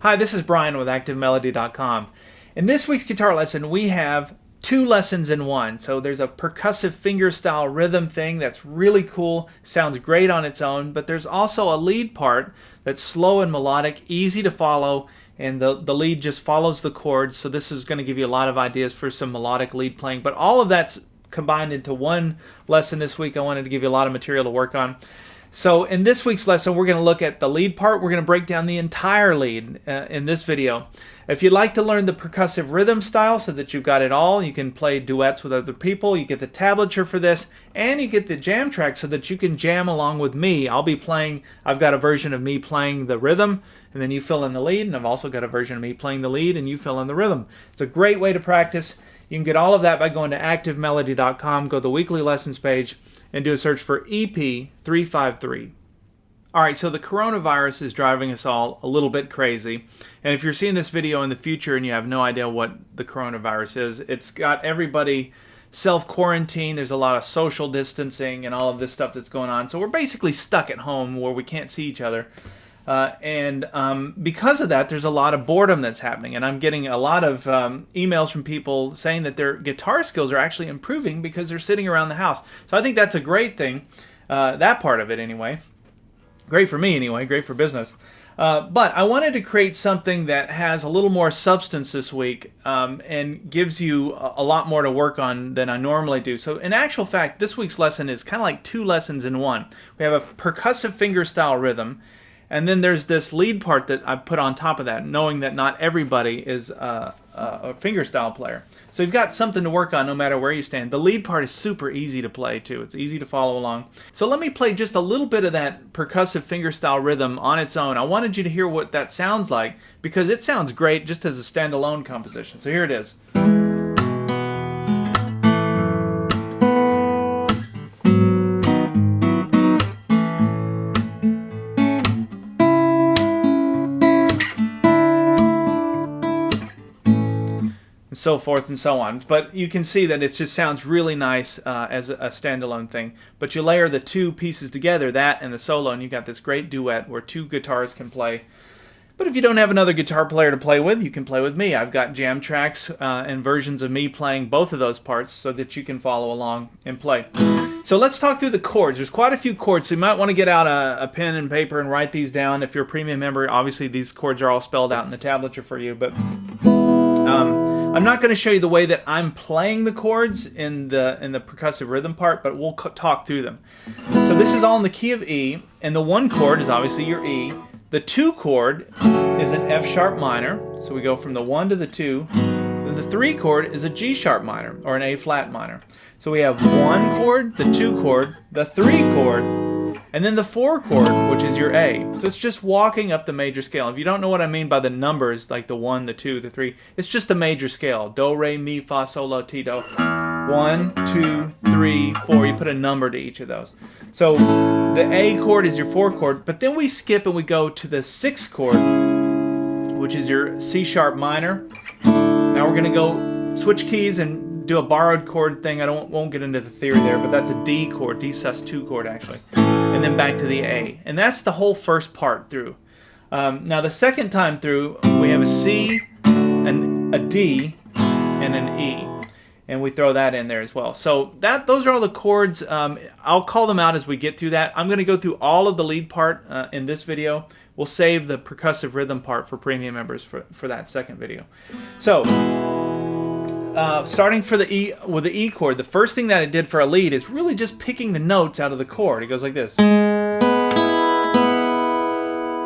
Hi, this is Brian with ActiveMelody.com. In this week's guitar lesson, we have two lessons in one. So there's a percussive fingerstyle rhythm thing that's really cool, sounds great on its own, but there's also a lead part that's slow and melodic, easy to follow, and the lead just follows the chords. So this is going to give you a lot of ideas for some melodic lead playing, but all of that's combined into one lesson this week. I wanted to give you a lot of material to work on. So in this week's lesson, we're going to look at the lead part. We're going to break down the entire lead in this video. If you'd like to learn the percussive rhythm style so that you've got it all, you can play duets with other people, you get the tablature for this, and you get the jam track so that you can jam along with me. I'll be playing, I've got a version of me playing the rhythm, and then you fill in the lead, and I've also got a version of me playing the lead, and you fill in the rhythm. It's a great way to practice. You can get all of that by going to ActiveMelody.com, go to the weekly lessons page, and do a search for EP353. Alright, so the coronavirus is driving us all a little bit crazy. And if you're seeing this video in the future and you have no idea what the coronavirus is, it's got everybody self-quarantined. There's a lot of social distancing and all of this stuff that's going on. So we're basically stuck at home where we can't see each other. Because of that, there's a lot of boredom that's happening, and I'm getting a lot of emails from people saying that their guitar skills are actually improving because they're sitting around the house. So I think that's a great thing, that part of it anyway. Great for me anyway, great for business. But I wanted to create something that has a little more substance this week and gives you a lot more to work on than I normally do. So in actual fact, this week's lesson is kind of like two lessons in one. We have a percussive fingerstyle rhythm, and then there's this lead part that I put on top of that, knowing that not everybody is a fingerstyle player. So you've got something to work on no matter where you stand. The lead part is super easy to play too. It's easy to follow along. So let me play just a little bit of that percussive fingerstyle rhythm on its own. I wanted you to hear what that sounds like because it sounds great just as a standalone composition. So here it is. So forth and so on, but you can see that it just sounds really nice as a standalone thing. But you layer the two pieces together, that and the solo, and you got this great duet where two guitars can play. But if you don't have another guitar player to play with, you can play with me. I've got jam tracks and versions of me playing both of those parts so that you can follow along and play. So let's talk through the chords. There's quite a few chords, so you might want to get out a pen and paper and write these down. If you're a premium member, obviously these chords are all spelled out in the tablature for you, but I'm not going to show you the way that I'm playing the chords in the percussive rhythm part, but we'll talk through them. So this is all in the key of E, and the one chord is obviously your E. The two chord is an F sharp minor, so we go from the 1 to the 2. Then the 3 chord is a G sharp minor, or an A flat minor. So we have 1 chord, the 2 chord, the 3 chord, and then the 4 chord, which is your A. So it's just walking up the major scale. If you don't know what I mean by the numbers, like the 1, the 2, the 3, it's just the major scale. Do, re, mi, fa, sol, la, ti, do. 1, 2, 3, 4. You put a number to each of those. So the A chord is your 4 chord, but then we skip and we go to the 6th chord, which is your C sharp minor. Now we're going to go switch keys and do a borrowed chord thing. I won't get into the theory there, but that's a D chord, D sus2 chord actually. And then back to the A. And that's the whole first part through. Now the second time through, we have a C, a D, and an E. And we throw that in there as well. So those are all the chords. I'll call them out as we get through that. I'm going to go through all of the lead part in this video. We'll save the percussive rhythm part for premium members for that second video. So starting for the E with the E chord, the first thing that it did for a lead is really just picking the notes out of the chord. It goes like this.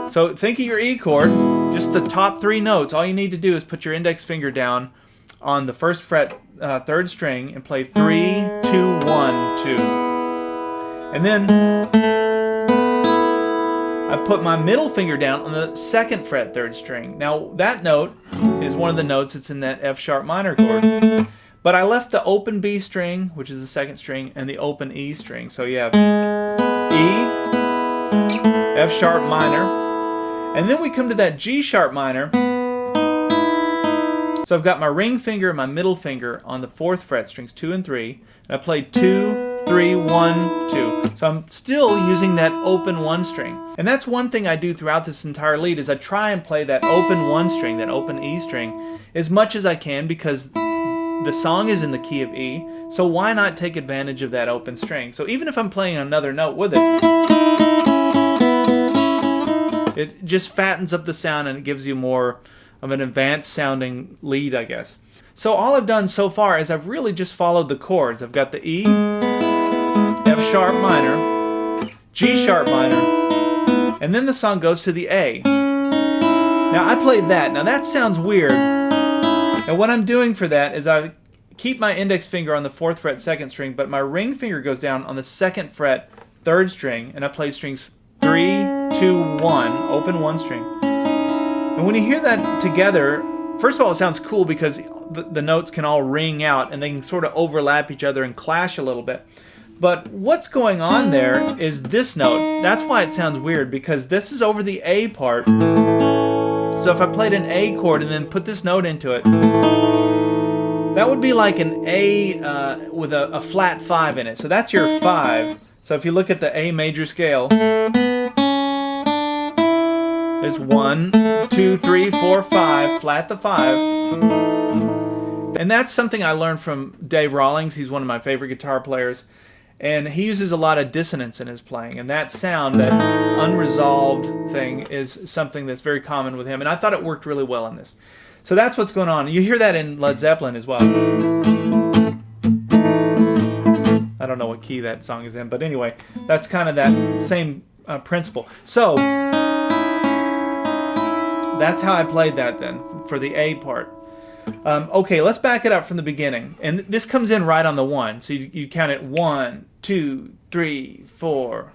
So think of your E chord, just the top 3 notes. All you need to do is put your index finger down on the 1st fret, 3rd string, and play 3, 2, 1, 2. And then I put my middle finger down on the 2nd fret, 3rd string. Now that note is one of the notes that's in that F sharp minor chord. But I left the open B string, which is the 2nd string, and the open E string. So you have E, F sharp minor, and then we come to that G sharp minor. So I've got my ring finger and my middle finger on the 4th fret, strings 2 and 3. And I played 2, 3, 1, 2. So I'm still using that open 1 string. And that's one thing I do throughout this entire lead is I try and play that open 1 string, that open E string, as much as I can because the song is in the key of E. So why not take advantage of that open string? So even if I'm playing another note with it, it just fattens up the sound and it gives you more of an advanced sounding lead, I guess. So all I've done so far is I've really just followed the chords. I've got the E, F sharp minor, G sharp minor, and then the song goes to the A. Now I played that. Now that sounds weird. Now what I'm doing for that is I keep my index finger on the 4th fret 2nd string, but my ring finger goes down on the 2nd fret 3rd string, and I play strings 3, 2, 1, open 1 string. And when you hear that together, first of all, it sounds cool because the notes can all ring out and they can sort of overlap each other and clash a little bit. But what's going on there is this note. That's why it sounds weird, because this is over the A part. So if I played an A chord and then put this note into it, that would be like an A with a flat 5 in it. So that's your 5. So if you look at the A major scale, there's 1, 2, 3, 4, 5, flat the 5. And that's something I learned from Dave Rawlings. He's one of my favorite guitar players. And he uses a lot of dissonance in his playing. And that sound, that unresolved thing, is something that's very common with him. And I thought it worked really well in this. So that's what's going on. You hear that in Led Zeppelin as well. I don't know what key that song is in, but anyway, that's kind of that same principle. So that's how I played that then for the A part. Okay, let's back it up from the beginning. And this comes in right on the 1. So you count it 1, 2, 3, 4.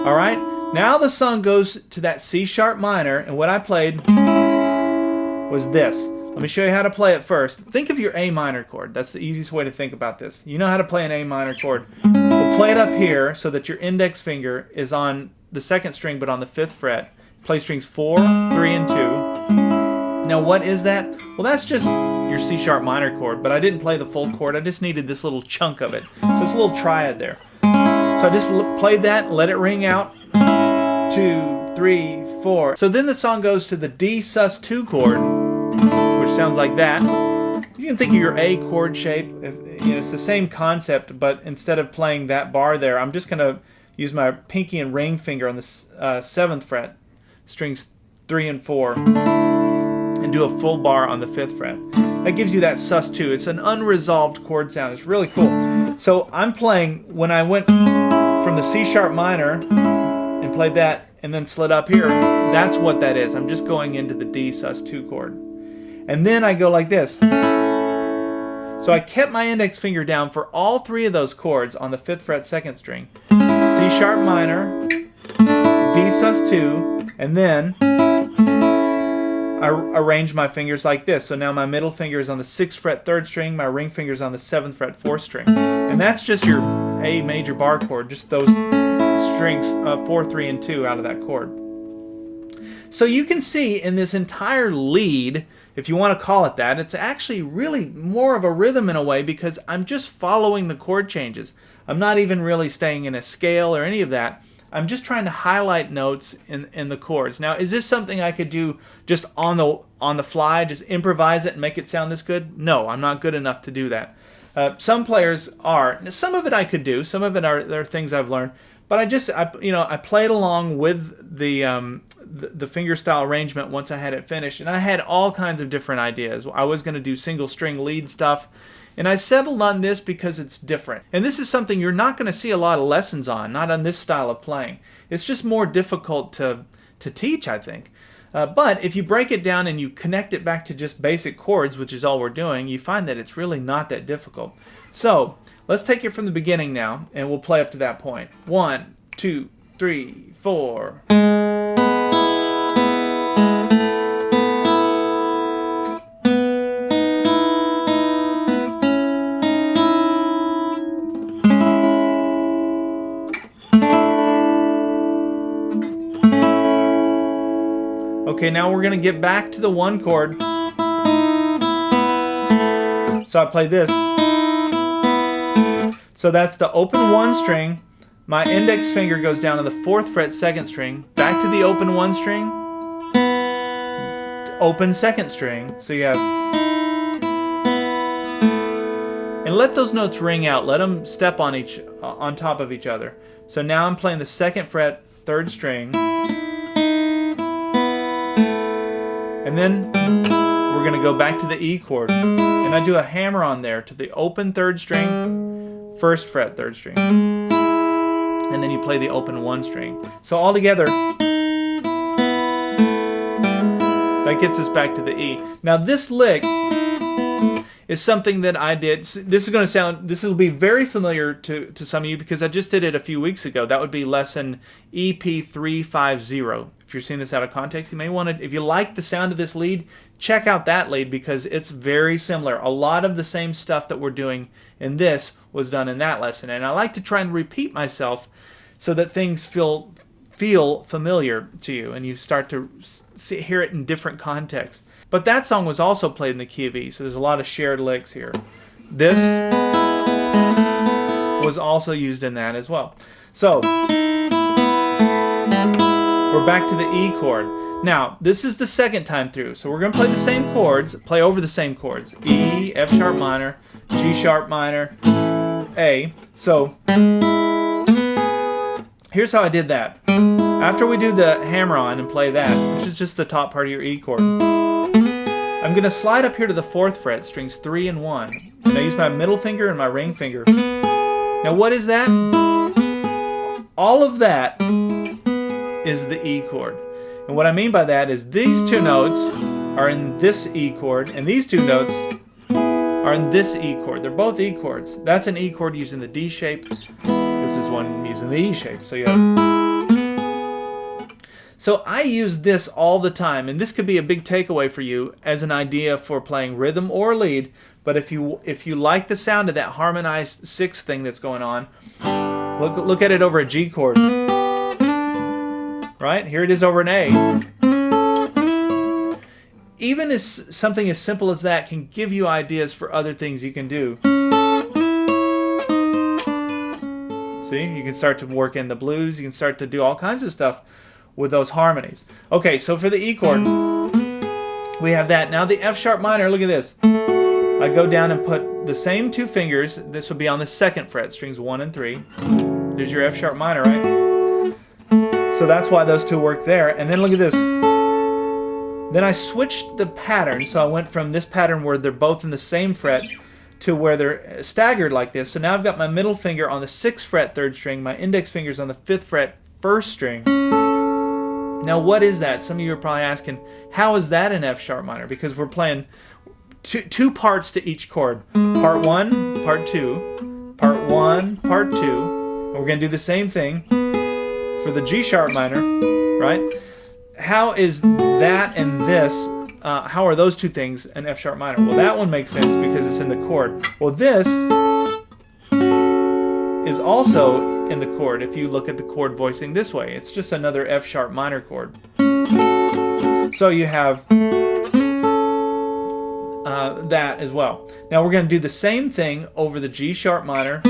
All right, now the song goes to that C sharp minor, and what I played was this. Let me show you how to play it first. Think of your A minor chord. That's the easiest way to think about this. You know how to play an A minor chord. We'll play it up here so that your index finger is on the 2nd string but on the 5th fret. Play strings 4, 3, and 2. Now what is that? Well, that's just your C sharp minor chord, but I didn't play the full chord. I just needed this little chunk of it. So it's a little triad there. So I just played that, let it ring out. 2, 3, 4. So then the song goes to the D sus2 chord, which sounds like that. You can think of your A chord shape. It's the same concept, but instead of playing that bar there, I'm just going to use my pinky and ring finger on the 7th fret, strings 3 and 4, and do a full bar on the 5th fret. That gives you that sus2. It's an unresolved chord sound. It's really cool. So I'm playing, when I went from the C sharp minor and played that and then slid up here, that's what that is. I'm just going into the D sus2 chord. And then I go like this. So I kept my index finger down for all 3 of those chords on the 5th fret 2nd string. C sharp minor, D sus2, and then I arrange my fingers like this. So now my middle finger is on the 6th fret 3rd string, my ring finger is on the 7th fret 4th string. And that's just your A major bar chord, just those strings 4, 3, and 2 out of that chord. So you can see in this entire lead, if you want to call it that, it's actually really more of a rhythm in a way because I'm just following the chord changes. I'm not even really staying in a scale or any of that. I'm just trying to highlight notes in the chords. Now, is this something I could do just on the fly, just improvise it and make it sound this good? No, I'm not good enough to do that. Some players are. Some of it I could do. Some of it are things I've learned. But I played along with the fingerstyle arrangement once I had it finished, and I had all kinds of different ideas. I was going to do single string lead stuff, and I settled on this because it's different. And this is something you're not going to see a lot of lessons on, not on this style of playing. It's just more difficult to teach, I think. But if you break it down and you connect it back to just basic chords, which is all we're doing, you find that it's really not that difficult. So let's take it from the beginning now, and we'll play up to that point. 1, 2, 3, 4. Okay, now we're going to get back to the 1 chord. So I play this. So that's the open 1 string. My index finger goes down to the 4th fret 2nd string, back to the open 1 string, open 2nd string. So you have, and let those notes ring out. Let them step on top of each other. So now I'm playing the 2nd fret 3rd string, and then we're going to go back to the E chord, and I do a hammer on there to the open 3rd string, 1st fret 3rd string, and then you play the open 1 string. So all together, that gets us back to the E. Now this lick is something that I did. This will be very familiar to some of you because I just did it a few weeks ago. That would be lesson EP350. If you're seeing this out of context, you may want to, if you like the sound of this lead, check out that lead because it's very similar. A lot of the same stuff that we're doing in this was done in that lesson. And I like to try and repeat myself so that things feel familiar to you and you start to hear it in different contexts. But that song was also played in the key of E, so there's a lot of shared licks here. This was also used in that as well. So we're back to the E chord. Now, this is the 2nd time through, so we're going to play the same chords, play over the same chords. E, F sharp minor, G sharp minor, A. So here's how I did that. After we do the hammer on and play that, which is just the top part of your E chord, I'm going to slide up here to the 4th fret, strings 3 and 1. And I use my middle finger and my ring finger. Now what is that? All of that is the E chord. And what I mean by that is these 2 notes are in this E chord, and these 2 notes are in this E chord. They're both E chords. That's an E chord using the D shape. This is one using the E shape. So you have... So I use this all the time, and this could be a big takeaway for you as an idea for playing rhythm or lead. But if you like the sound of that harmonized 6th thing that's going on, look at it over a G chord. Right? Here it is over an A. Even as something as simple as that can give you ideas for other things you can do. See, you can start to work in the blues. You can start to do all kinds of stuff with those harmonies. Okay, so for the E chord, we have that. Now the F sharp minor, look at this. I go down and put the same 2 fingers. This will be on the 2nd fret, strings 1 and 3. There's your F sharp minor, right? So that's why those 2 work there. And then look at this. Then I switched the pattern. So I went from this pattern where they're both in the same fret to where they're staggered like this. So now I've got my middle finger on the 6th fret 3rd string. My index finger's on the 5th fret 1st string. Now what is that? Some of you are probably asking, how is that an F sharp minor? Because we're playing two parts to each chord. Part 1, part 2, part 1, part 2. And we're going to do the same thing for the G sharp minor, right? How is that and this, how are those 2 things an F sharp minor? Well, that one makes sense because it's in the chord. Well, this is also in the chord if you look at the chord voicing this way. It's just another F sharp minor chord. So you have that as well. Now we're going to do the same thing over the G sharp minor.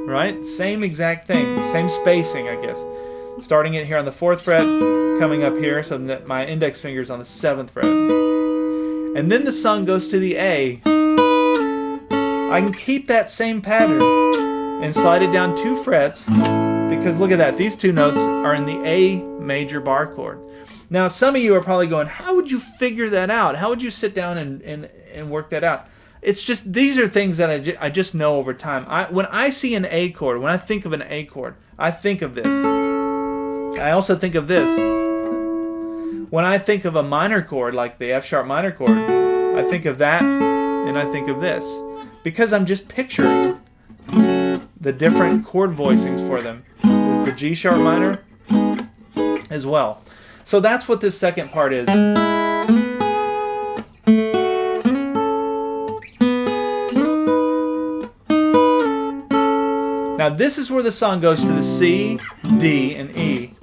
Right? Same exact thing. Same spacing, I guess. Starting it here on the 4th fret, coming up here so that my index finger is on the 7th fret. And then the song goes to the A. I can keep that same pattern and slide it down 2 frets because look at that. These 2 notes are in the A major bar chord. Now some of you are probably going, how would you figure that out? How would you sit down and work that out? It's just, these are things that I just know over time. When I see an A chord, when I think of an A chord, I think of this. I also think of this. When I think of a minor chord, like the F sharp minor chord, I think of that and I think of this. Because I'm just picturing the different chord voicings for them. The G sharp minor as well. So that's what this second part is. Now this is where the song goes to the C, D, and E.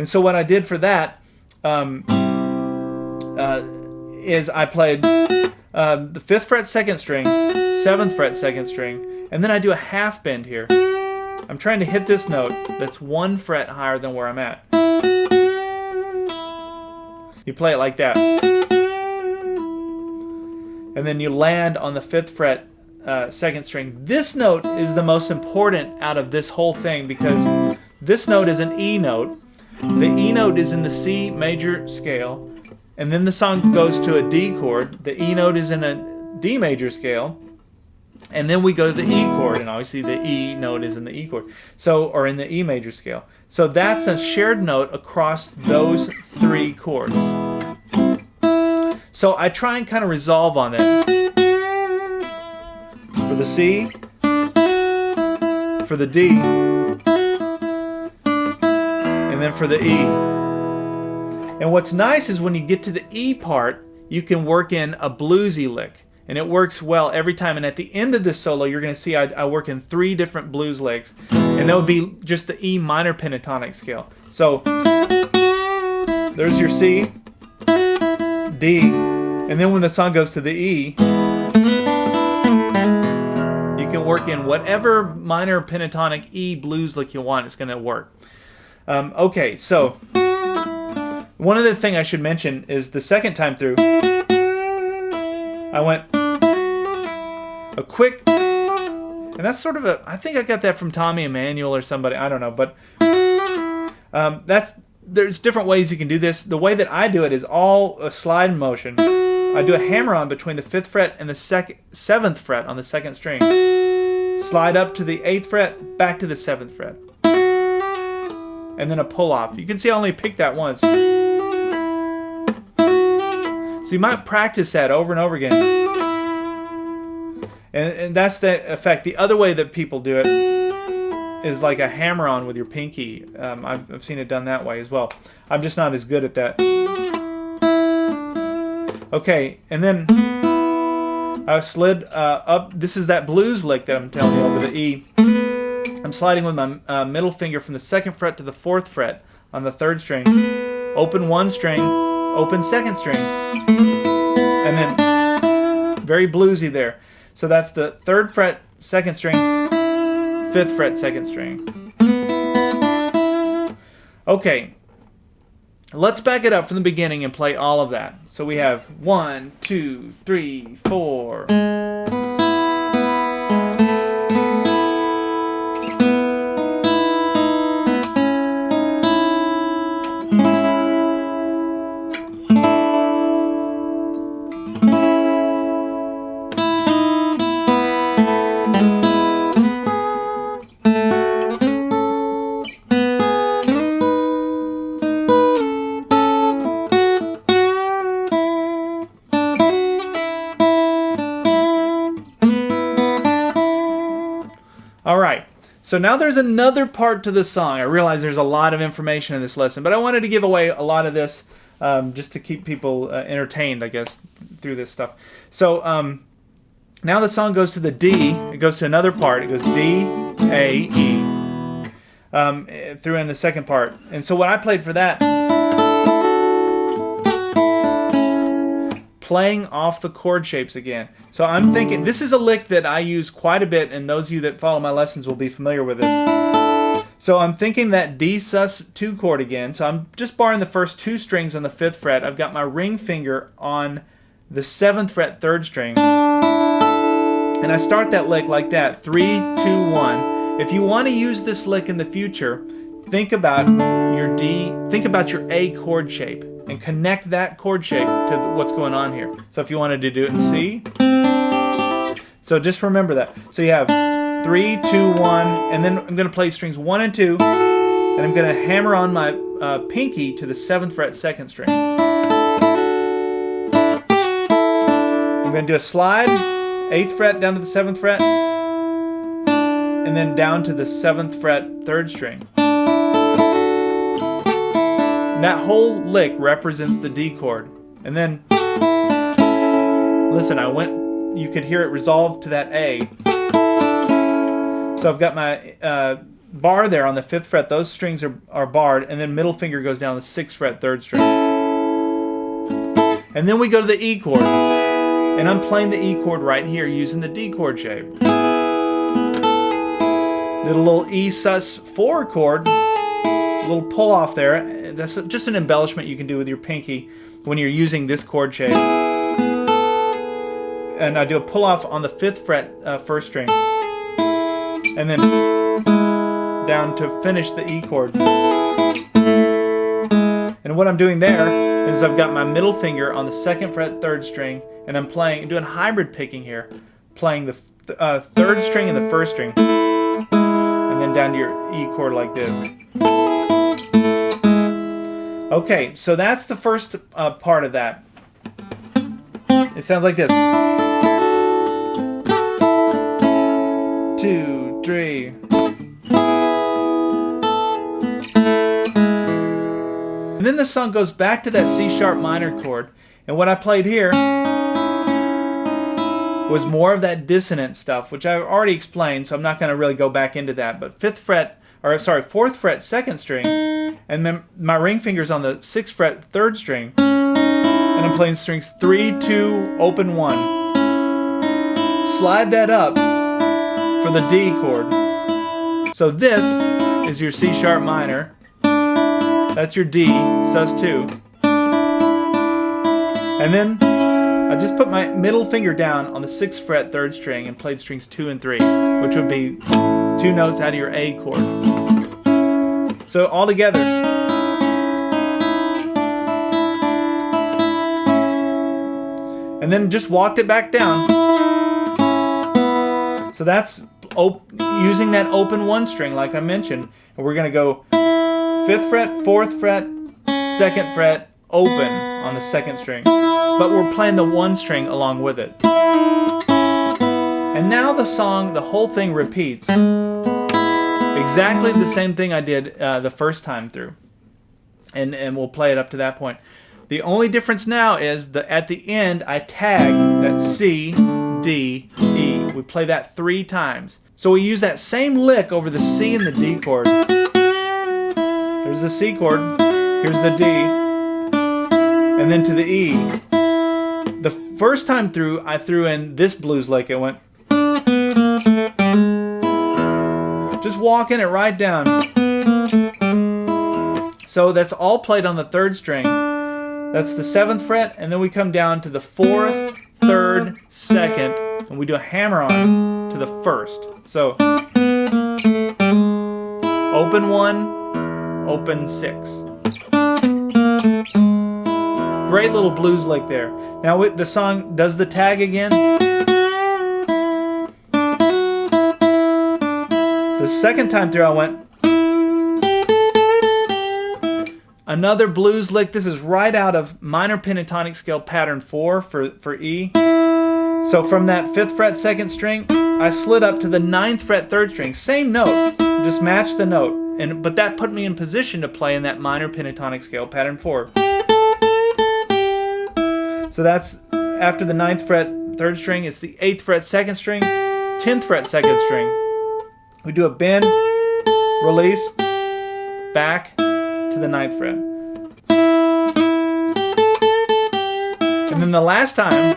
And so what I did for that is I played the 5th fret 2nd string, 7th fret 2nd string, and then I do a half bend here. I'm trying to hit this note that's 1 fret higher than where I'm at. You play it like that. And then you land on the 5th fret 2nd string. This note is the most important out of this whole thing because this note is an E note. The E note is in the C major scale, and then the song goes to a D chord. The E note is in a D major scale, and then we go to the E chord, and obviously the E note is in the E chord, or in the E major scale. So that's a shared note across those 3 chords. So I try and kind of resolve on that. For the C, for the D, and then for the E. And what's nice is when you get to the E part, you can work in a bluesy lick. And it works well every time. And at the end of this solo, you're going to see I work in 3 different blues licks. And that would be just the E minor pentatonic scale. So there's your C, D, and then when the song goes to the E, you can work in whatever minor pentatonic E blues lick you want. It's going to work. Okay, so one other thing I should mention is the second time through, I went a quick, and that's sort of I think I got that from Tommy Emmanuel or somebody, I don't know, but there's different ways you can do this. The way that I do it is all a slide motion. I do a hammer-on between the 5th fret and the 7th fret on the 2nd string. Slide up to the 8th fret, back to the 7th fret. And then a pull-off. You can see I only picked that once. So you might practice that over and over again. And that's the effect. The other way that people do it is like a hammer-on with your pinky. I've seen it done that way as well. I'm just not as good at that. Okay, and then I slid up. This is that blues lick that I'm telling you over the E. I'm sliding with my middle finger from the 2nd fret to the 4th fret on the 3rd string. Open 1 string, open 2nd string, and then very bluesy there. So that's the 3rd fret 2nd string, 5th fret 2nd string. Okay, let's back it up from the beginning and play all of that. So we have 1, 2, 3, 4. Alright, so now there's another part to the song. I realize there's a lot of information in this lesson, but I wanted to give away a lot of this just to keep people entertained, I guess, through this stuff. So now the song goes to the D. It goes to another part. It goes D, A, E through in the second part. And so what I played for that, playing off the chord shapes again. So I'm thinking, this is a lick that I use quite a bit, and those of you that follow my lessons will be familiar with this. So I'm thinking that D sus2 chord again. So I'm just barring the first 2 strings on the 5th fret. I've got my ring finger on the 7th fret 3rd string. And I start that lick like that, 3, 2, 1. If you want to use this lick in the future, think about your D, think about your A chord shape, and connect that chord shape to what's going on here. So if you wanted to do it in C, so just remember that. So you have 3, 2, 1, and then I'm going to play strings 1 and 2, and I'm going to hammer on my pinky to the 7th fret 2nd string. I'm going to do a slide, 8th fret down to the 7th fret, and then down to the 7th fret 3rd string. That whole lick represents the D chord. And then, listen, you could hear it resolve to that A. So I've got my bar there on the 5th fret, those strings are barred, and then middle finger goes down the 6th fret, 3rd string. And then we go to the E chord, and I'm playing the E chord right here using the D chord shape. Did a little E sus4 chord, a little pull off there. That's just an embellishment you can do with your pinky when you're using this chord shape. And I do a pull off on the 5th fret, 1st string, and then down to finish the E chord. And what I'm doing there is I've got my middle finger on the 2nd fret, 3rd string, and I'm doing hybrid picking here, playing the 3rd string and the 1st string, and then down to your E chord like this. Okay, so that's the first part of that. It sounds like this. 2, 3. And then the song goes back to that C sharp minor chord, and what I played here was more of that dissonant stuff, which I've already explained, so I'm not going to really go back into that. But 4th fret, 2nd string, and then my ring finger's on the 6th fret, 3rd string, and I'm playing strings 3, 2, open 1. Slide that up for the D chord. So this is your C sharp minor. That's your D, sus2. And then I just put my middle finger down on the 6th fret, 3rd string, and played strings 2 and 3, which would be 2 notes out of your A chord. So all together. And then just walked it back down. So that's using that open 1 string like I mentioned. And we're going to go 5th fret, 4th fret, 2nd fret, open on the 2nd string. But we're playing the 1 string along with it. And now the song, the whole thing repeats. Exactly the same thing I did the first time through. And we'll play it up to that point. The only difference now is that at the end I tag that C, D, E. We play that 3 times. So we use that same lick over the C and the D chord. There's the C chord, here's the D, and then to the E. The first time through, I threw in this blues lick. It went, just walking it right down. So that's all played on the 3rd string. That's the 7th fret, and then we come down to the 4th, 3rd, 2nd, and we do a hammer on to the 1st. So open 1, open 6. Great little blues lick there. Now the song does the tag again. The second time through I went another blues lick. This is right out of minor pentatonic scale pattern 4 for E. So from that 5th fret 2nd string, I slid up to the 9th fret 3rd string. Same note, just match the note. But that put me in position to play in that minor pentatonic scale pattern 4. So that's after the 9th fret 3rd string, it's the 8th fret 2nd string, 10th fret 2nd string. We do a bend, release, back to the 9th fret. And then the last time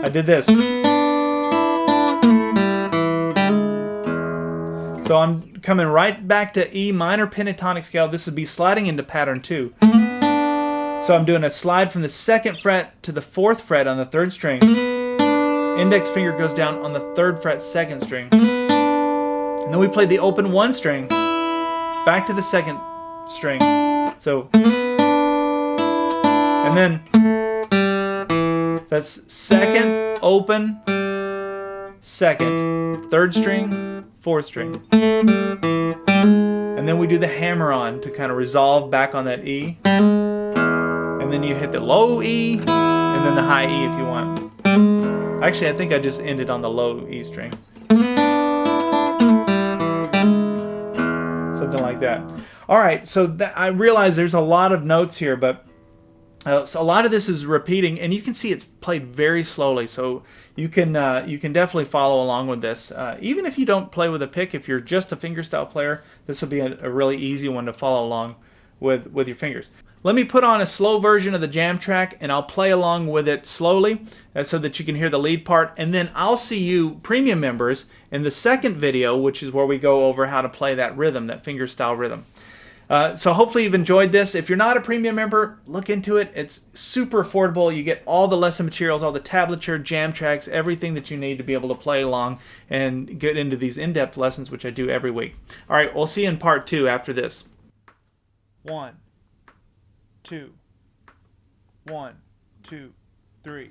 I did this. So I'm coming right back to E minor pentatonic scale. This would be sliding into pattern 2. So I'm doing a slide from the 2nd fret to the 4th fret on the 3rd string. Index finger goes down on the 3rd fret 2nd string. And then we play the open 1 string back to the 2nd string. So, and then that's 2nd, open, 2nd, 3rd string, 4th string. And then we do the hammer on to kind of resolve back on that E. And then you hit the low E, and then the high E if you want. Actually, I think I just ended on the low E string. Something like that. Alright, so I realize there's a lot of notes here, but So a lot of this is repeating, and you can see it's played very slowly. So you can definitely follow along with this. Even if you don't play with a pick, if you're just a fingerstyle player, this will be a really easy one to follow along with your fingers. Let me put on a slow version of the jam track, and I'll play along with it slowly so that you can hear the lead part. And then I'll see you premium members in the second video, which is where we go over how to play that rhythm, that fingerstyle rhythm. So hopefully you've enjoyed this. If you're not a premium member, look into it. It's super affordable. You get all the lesson materials, all the tablature, jam tracks, everything that you need to be able to play along and get into these in-depth lessons, which I do every week. All right, we'll see you in part 2 after this. 1, 2, 1, 2, 3.